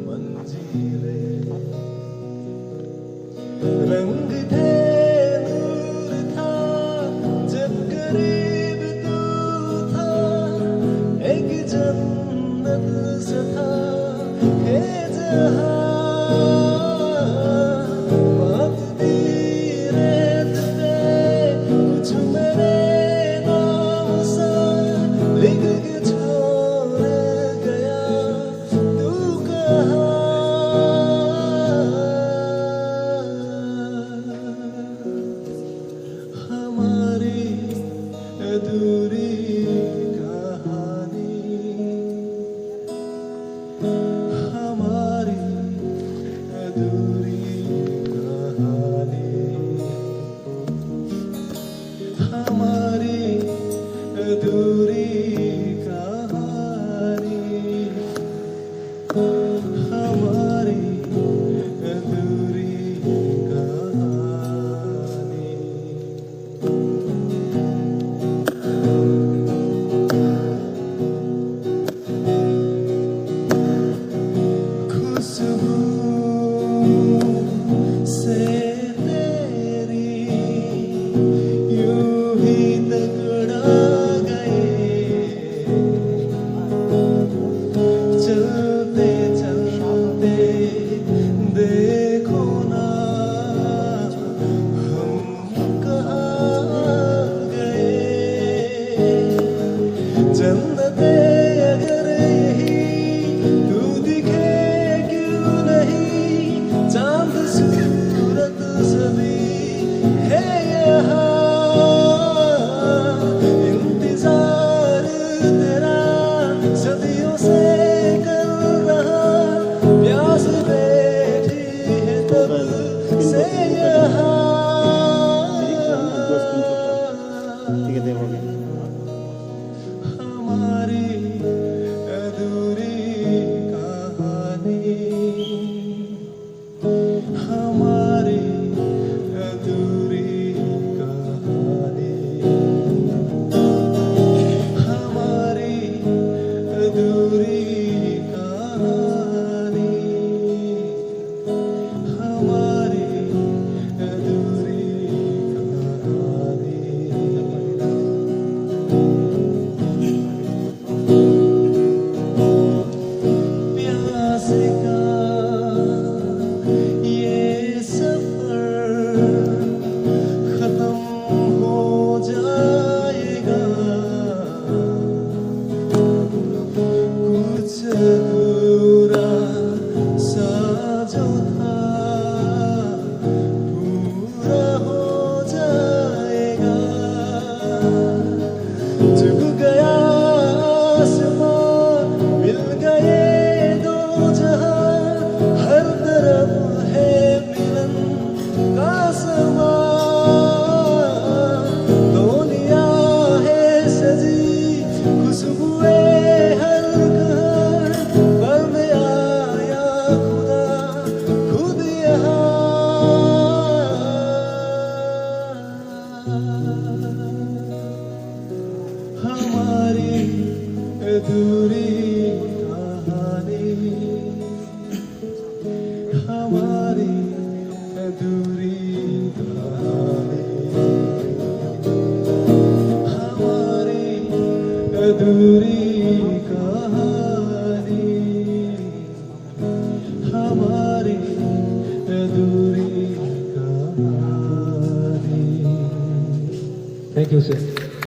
मंजिलें रंग थे नूर था जब करीब तू था एक जन्नत सा था ये जहां अधूरी कहानी हमारी अधूरी कहानी हमारी अधूरी कहानी हमारी अधूरी चलते चलते देखो ना हम कहाँ गए जन्नते अगर यही तू दिखे क्यों नहीं चांद सूरत सभी है यहाँ इंतजार तेरा सदियों से हमारी अधूरी कहानी हमारी अधूरी कहानी हमारी अधूरी कहानी हमारी अधूरी ये सफर खत्म हो जाएगा कुछ अधूरा सा जो था पूरा हो जाएगा झुक गया आसमां मिल गए हमारी अधूरी कहानी हमारी अधूरी कहानी हमारी अधूरी कहानी हमारी अधूरी कहानी। Thank you sir.